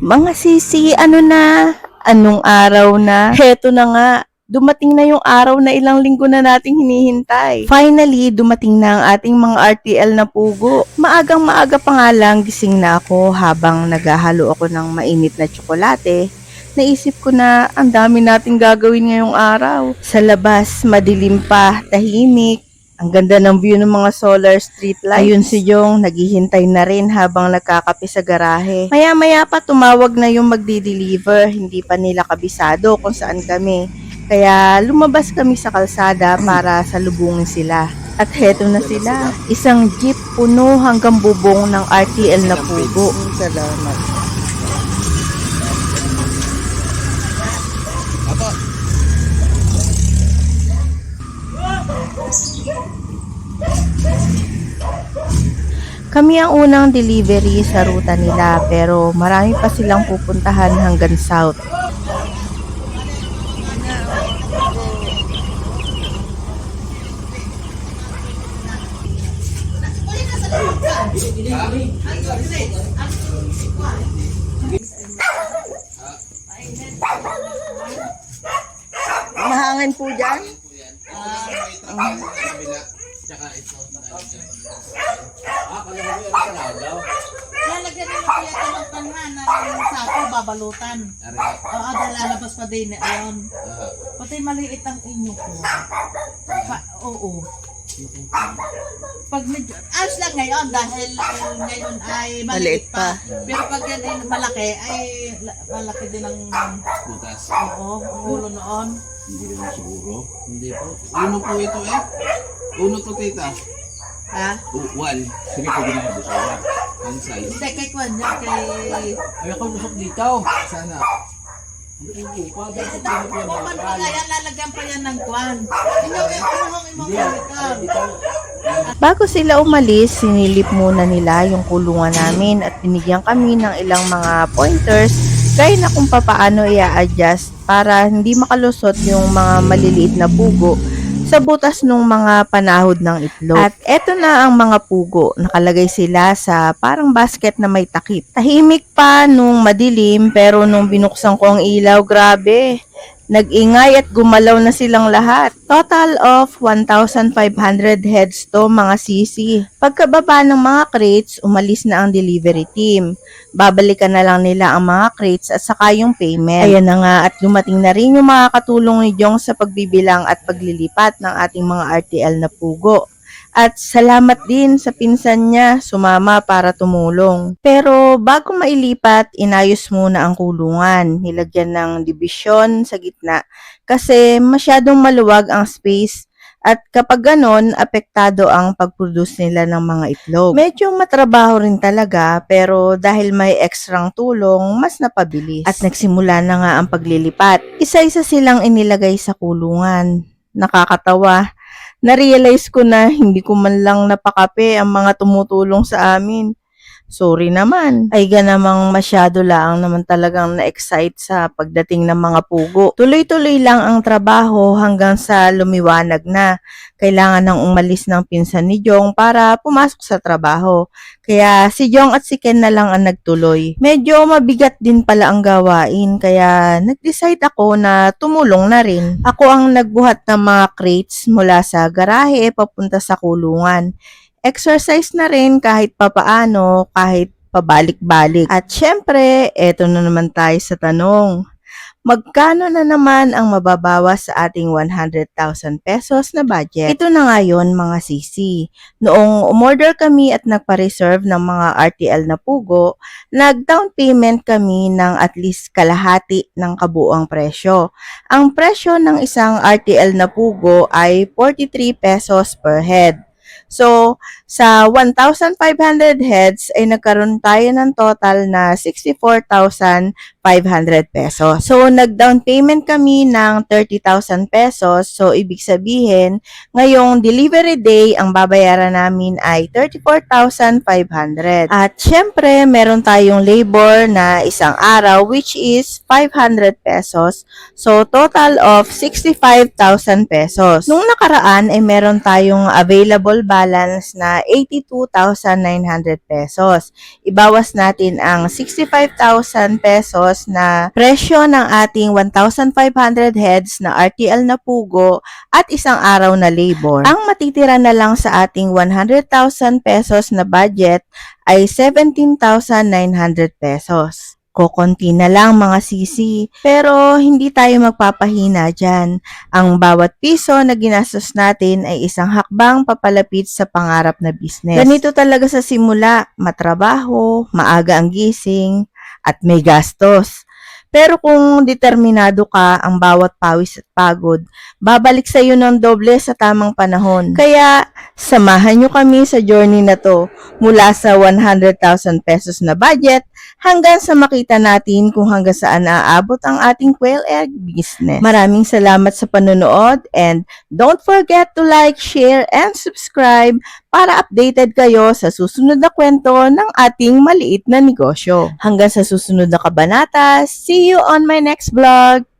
Mga sisi, ano na? Anong araw na? Heto na nga. Dumating na yung araw na ilang linggo na nating hinihintay. Finally, dumating na ang ating mga RTL na pugo. Maagang maaga pa nga lang gising na ako habang naghahalo ako ng mainit na tsokolate. Naisip ko na ang dami nating gagawin ngayong araw. Sa labas, madilim pa, tahimik. Ang ganda ng view ng mga solar street lights. Ayun si Jong, naghihintay na rin habang nagkakape sa garahe. Maya-maya pa tumawag na yung magdi-deliver. Hindi pa nila kabisado kung saan kami. Kaya lumabas kami sa kalsada para salubungin sila. At heto na sila. Isang jeep puno hanggang bubong ng RTL na pugo. Salamat. Kami ang unang delivery sa ruta nila pero marami pa silang pupuntahan hanggang south. Mahangin po dyan? Lalagyan nila kaya ito ng panhan ng sako, babalutan. Oo, lalabas pa din yun. Pati maliit ang inyo ko. Oo. Pag medyo, ayos lang ngayon dahil ngayon ay maliit pa. Pero pag yan ay malaki, ay malaki din ang Butas. oo, ang ulo noon. Hindi naman siguro. Hindi po. Uno po ito eh. Uno to tita. Ha? One. Sige po din ako sa one. Ang size. Hindi, kay Kwan yan, kay... Ay ako lusok dito. Sana. Bukan pa nga yan, lalagyan pa yan ng Kwan. Imong gamitan. Bago sila umalis, sinilip muna nila yung kulungan namin at binigyan kami ng ilang mga pointers gaya na kung paano i-adjust para hindi makalusot yung mga maliliit na pugo sa butas ng mga panahod ng itlog. At eto na ang mga pugo. Nakalagay sila sa parang basket na may takip. Tahimik pa nung madilim pero nung binuksan ko ang ilaw, grabe. Nag-ingay at gumalaw na silang lahat. Total of 1,500 heads to mga sisi. Pagkababa ng mga crates, umalis na ang delivery team. Babalikan na lang nila ang mga crates at saka yung payment. Ayan na nga at dumating na rin yung mga katulong ni Jong sa pagbibilang at paglilipat ng ating mga RTL na pugo. At salamat din sa pinsan niya, sumama para tumulong. Pero bago mailipat, inayos muna ang kulungan. Nilagyan ng dibisyon sa gitna kasi masyadong maluwag ang space at kapag ganon, apektado ang pag-produce nila ng mga itlog. Medyo matrabaho rin talaga pero dahil may ekstrang tulong, mas napabilis. At nagsimula na nga ang paglilipat. Isa-isa silang inilagay sa kulungan. Nakakatawa. Na-realize ko na hindi ko man lang napakape ang mga tumutulong sa amin. Sorry naman. Ay ganamang masyado lang naman talagang na-excite sa pagdating ng mga pugo. Tuloy-tuloy lang ang trabaho hanggang sa lumiwanag na. Kailangan nang umalis ng pinsan ni Jong para pumasok sa trabaho. Kaya si Jong at si Ken na lang ang nagtuloy. Medyo mabigat din pala ang gawain kaya nag-decide ako na tumulong na rin. Ako ang nagbuhat ng mga crates mula sa garahe papunta sa kulungan. Exercise na rin kahit papaano, kahit pabalik-balik. At syempre, eto na naman tayo sa tanong. Magkano na naman ang mababawas sa ating 100,000 pesos na budget? Ito na nga yun, mga sisi. Noong umorder kami at nagpa-reserve ng mga RTL na pugo, nag-down payment kami ng at least kalahati ng kabuuang presyo. Ang presyo ng isang RTL na pugo ay 43 pesos per head. So, sa 1,500 heads ay nagkaroon tayo ng total na 64,500 500 pesos. So, nag-down payment kami ng 30,000 pesos. So, ibig sabihin, ngayong delivery day, ang babayaran namin ay 34,500. At syempre, meron tayong labor na isang araw, which is 500 pesos. So, total of 65,000 pesos. Nung nakaraan, ay meron tayong available balance na 82,900 pesos. Ibawas natin ang 65,000 pesos na presyo ng ating 1,500 heads na RTL na pugo at isang araw na labor. Ang matitira na lang sa ating 100,000 pesos na budget ay 17,900 pesos. Kokonti na lang mga sisi, pero hindi tayo magpapahina dyan. Ang bawat piso na ginastos natin ay isang hakbang papalapit sa pangarap na business. Ganito talaga sa simula, matrabaho, maaga ang gising, at may gastos. Pero kung determinado ka, ang bawat pawis at pagod, babalik sa iyo ng doble sa tamang panahon. Kaya, samahan nyo kami sa journey na to mula sa 100,000 pesos na budget hanggang sa makita natin kung hanggang saan aabot ang ating quail egg business. Maraming salamat sa panonood and don't forget to like, share, and subscribe para updated kayo sa susunod na kwento ng ating maliit na negosyo. Hanggang sa susunod na kabanata, see you on my next vlog!